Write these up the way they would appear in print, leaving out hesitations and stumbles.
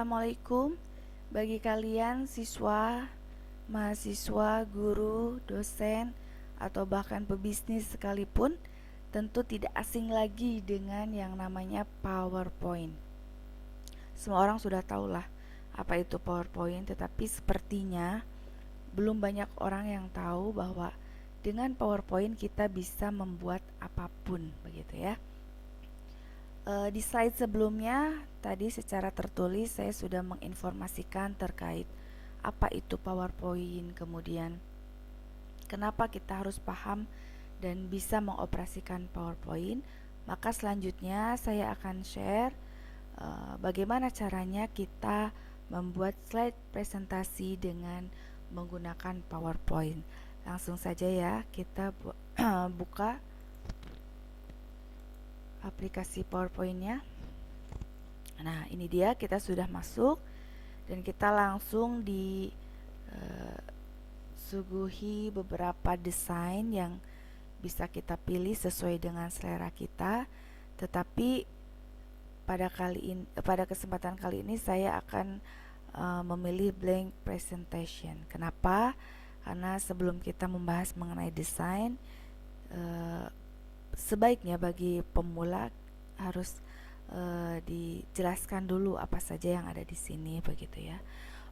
Assalamualaikum bagi kalian siswa, mahasiswa, guru, dosen, atau bahkan pebisnis sekalipun, tentu tidak asing lagi dengan yang namanya PowerPoint. Semua orang sudah tahulah apa itu PowerPoint, tetapi sepertinya belum banyak orang yang tahu bahwa dengan PowerPoint kita bisa membuat apapun, begitu ya. Di slide sebelumnya tadi secara tertulis saya sudah menginformasikan terkait apa itu PowerPoint, kemudian kenapa kita harus paham dan bisa mengoperasikan PowerPoint. Maka selanjutnya saya akan share bagaimana caranya kita membuat slide presentasi dengan menggunakan PowerPoint. Langsung saja ya, kita buka aplikasi PowerPoint-nya. Nah, ini dia, kita sudah masuk dan kita langsung disuguhi beberapa desain yang bisa kita pilih sesuai dengan selera kita. Tetapi pada kesempatan kali ini saya akan memilih blank presentation. Kenapa? Karena sebelum kita membahas mengenai desain, sebaiknya bagi pemula harus dijelaskan dulu apa saja yang ada di sini, begitu ya.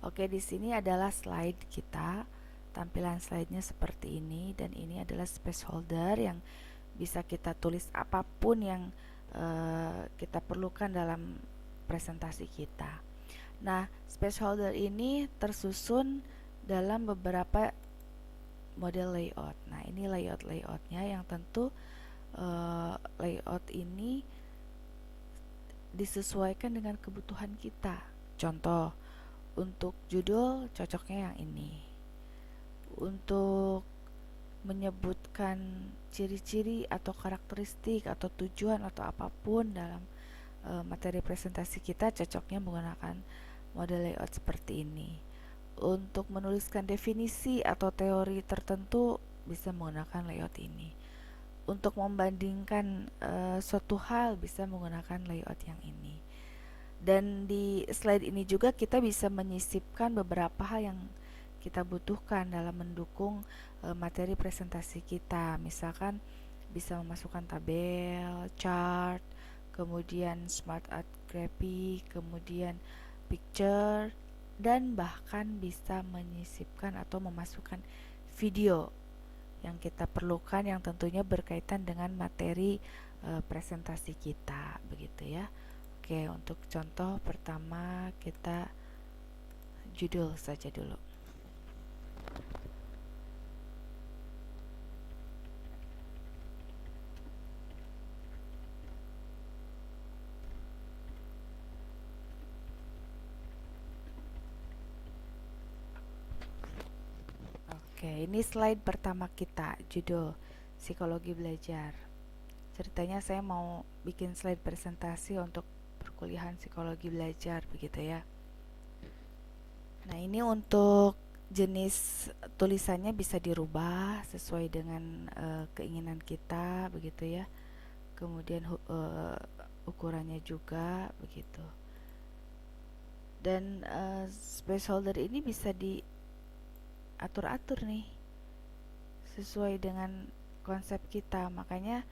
Oke, di sini adalah slide kita. Tampilan slide-nya seperti ini, dan ini adalah space holder yang bisa kita tulis apapun yang kita perlukan dalam presentasi kita. Nah, space holder ini tersusun dalam beberapa model layout. Nah, ini layoutnya yang tentu layout ini disesuaikan dengan kebutuhan kita. Contoh, untuk judul cocoknya yang ini. Untuk menyebutkan ciri-ciri atau karakteristik atau tujuan atau apapun dalam materi presentasi kita, cocoknya menggunakan model layout seperti ini. Untuk menuliskan definisi atau teori tertentu bisa menggunakan layout ini. Untuk membandingkan suatu hal bisa menggunakan layout yang ini. Dan di slide ini juga kita bisa menyisipkan beberapa hal yang kita butuhkan dalam mendukung materi presentasi kita. Misalkan bisa memasukkan tabel, chart, kemudian smart art graphic, kemudian picture, dan bahkan bisa menyisipkan atau memasukkan video yang kita perlukan, yang tentunya berkaitan dengan materi presentasi kita, begitu ya. Oke, untuk contoh pertama kita judul saja dulu. Oke, ini slide pertama kita, judul Psikologi Belajar. Ceritanya saya mau bikin slide presentasi untuk perkuliahan psikologi belajar, begitu ya. Nah, ini untuk jenis tulisannya bisa dirubah sesuai dengan keinginan kita, begitu ya. Kemudian ukurannya juga begitu. Dan space holder ini bisa diatur-atur nih sesuai dengan konsep kita. Makanya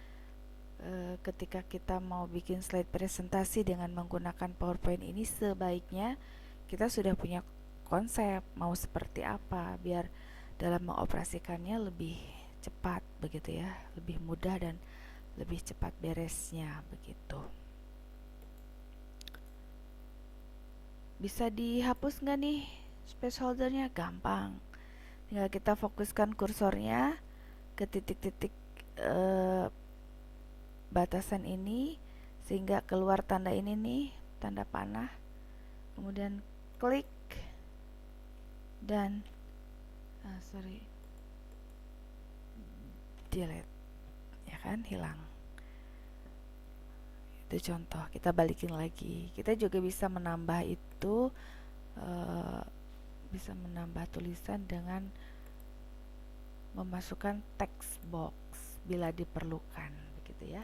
ketika kita mau bikin slide presentasi dengan menggunakan PowerPoint ini, sebaiknya kita sudah punya konsep mau seperti apa, biar dalam mengoperasikannya lebih cepat, begitu ya, lebih mudah dan lebih cepat beresnya, begitu. Bisa dihapus nggak nih space holdernya? Gampang, tinggal kita fokuskan kursornya ke titik-titik batasan ini sehingga keluar tanda ini nih, tanda panah, kemudian klik dan delete, ya kan, hilang. Itu contoh, kita balikin lagi. Kita juga bisa menambah itu, bisa menambah tulisan dengan memasukkan text box bila diperlukan, begitu ya.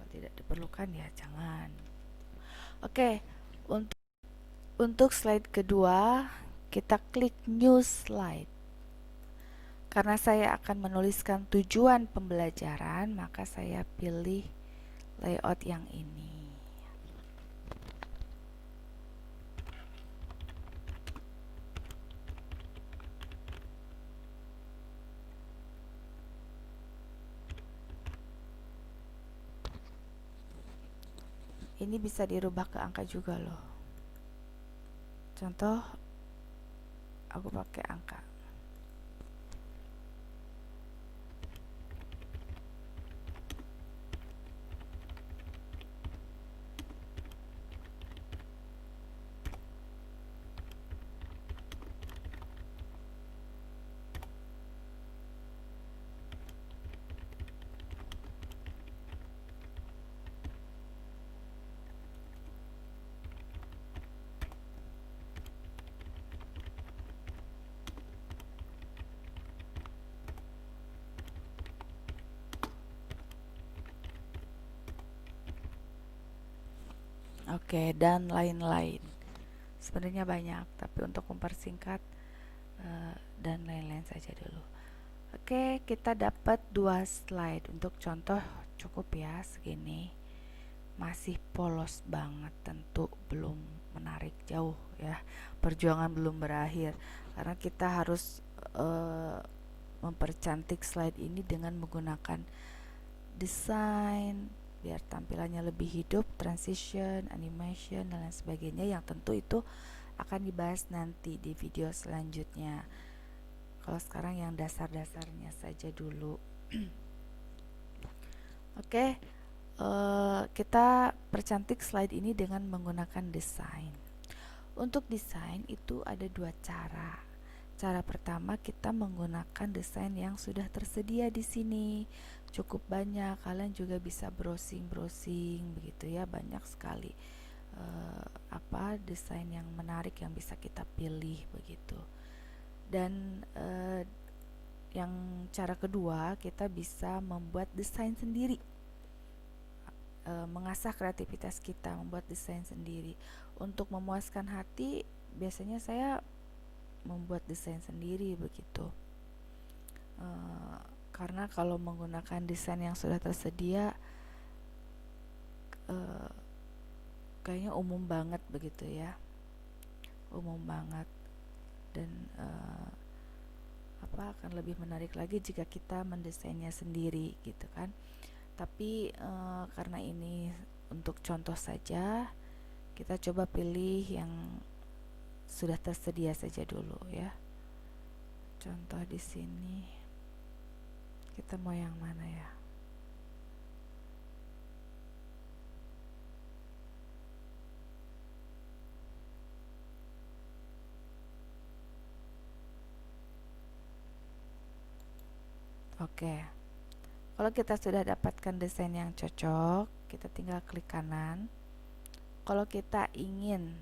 Kalau tidak diperlukan ya jangan. Oke, untuk Untuk slide kedua, kita klik New Slide. Karena saya akan menuliskan tujuan pembelajaran, maka saya pilih layout yang ini. Ini bisa dirubah ke angka juga loh. Contoh, aku pakai angka. Oke, dan lain-lain. Sebenarnya banyak, tapi untuk mempersingkat dan lain-lain saja dulu. Oke, kita dapat 2 slide. Untuk contoh cukup ya, segini. Masih polos banget, tentu belum menarik jauh ya. Perjuangan belum berakhir karena kita harus mempercantik slide ini dengan menggunakan desain biar tampilannya lebih hidup, transition, animation, dan lain sebagainya, yang tentu itu akan dibahas nanti di video selanjutnya. Kalau sekarang yang dasar-dasarnya saja dulu. Oke, kita percantik slide ini dengan menggunakan desain. Untuk desain itu ada 2 cara. Cara pertama, kita menggunakan desain yang sudah tersedia di sini. Cukup banyak, kalian juga bisa browsing-browsing begitu ya, banyak sekali desain yang menarik yang bisa kita pilih begitu. Dan yang cara kedua, kita bisa membuat desain sendiri. Mengasah kreativitas kita, membuat desain sendiri. Untuk memuaskan hati, biasanya saya membuat desain sendiri begitu. Karena kalau menggunakan desain yang sudah tersedia, kayaknya umum banget begitu ya, umum banget. Dan akan lebih menarik lagi jika kita mendesainnya sendiri gitu kan. Tapi karena ini untuk contoh saja, kita coba pilih yang sudah tersedia saja dulu ya. Contoh di sini, kita mau yang mana ya? Oke, kalau kita sudah dapatkan desain yang cocok, kita tinggal klik kanan. Kalau kita ingin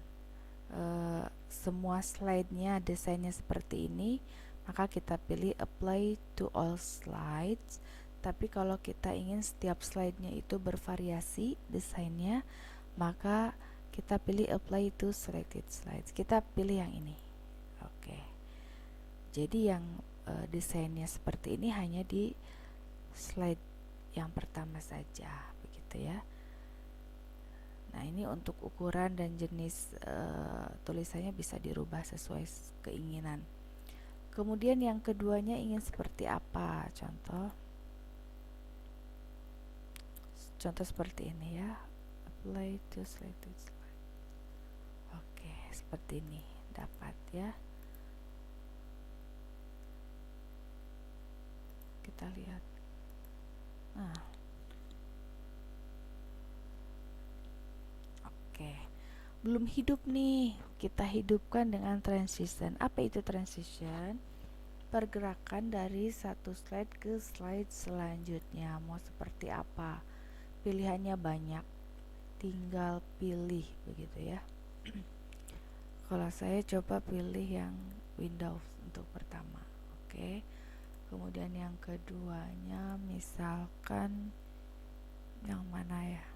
semua slide-nya desainnya seperti ini, maka kita pilih apply to all slides. Tapi kalau kita ingin setiap slide-nya itu bervariasi desainnya, maka kita pilih apply to selected slides. Kita pilih yang ini. Oke. Jadi yang desainnya seperti ini hanya di slide yang pertama saja, begitu ya. Nah, ini untuk ukuran dan jenis tulisannya bisa dirubah sesuai keinginan. Kemudian yang keduanya ingin seperti apa? Contoh seperti ini ya. Apply to selected slide. Oke, seperti ini dapat ya. Kita lihat. Nah, oke. Belum hidup nih, kita hidupkan dengan transition. Apa itu transition? Pergerakan dari satu slide ke slide selanjutnya. Mau seperti apa? Pilihannya banyak, tinggal pilih begitu ya. Kalau saya coba pilih yang Windows untuk pertama. Oke. Kemudian yang keduanya misalkan yang mana ya?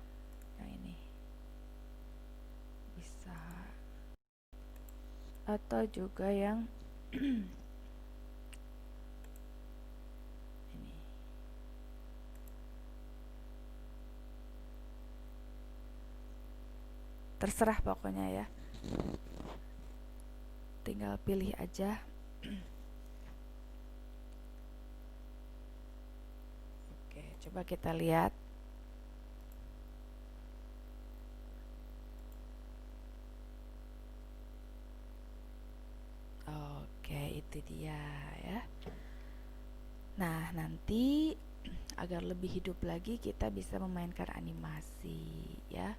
Yang ini. Bisa atau juga yang ini. Terserah pokoknya ya. Tinggal pilih aja. Oke, coba kita lihat. Oke, itu dia ya. Nah, nanti agar lebih hidup lagi kita bisa memainkan animasi ya.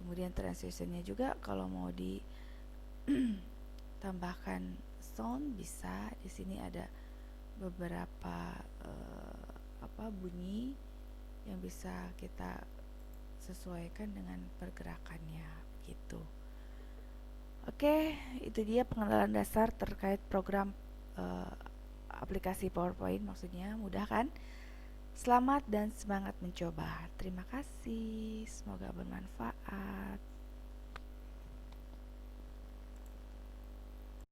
Kemudian transitionnya juga kalau mau ditambahkan sound bisa. Di sini ada beberapa bunyi yang bisa kita sesuaikan dengan pergerakannya gitu. Oke, itu dia pengenalan dasar terkait program aplikasi PowerPoint, maksudnya mudah kan? Selamat dan semangat mencoba. Terima kasih, semoga bermanfaat.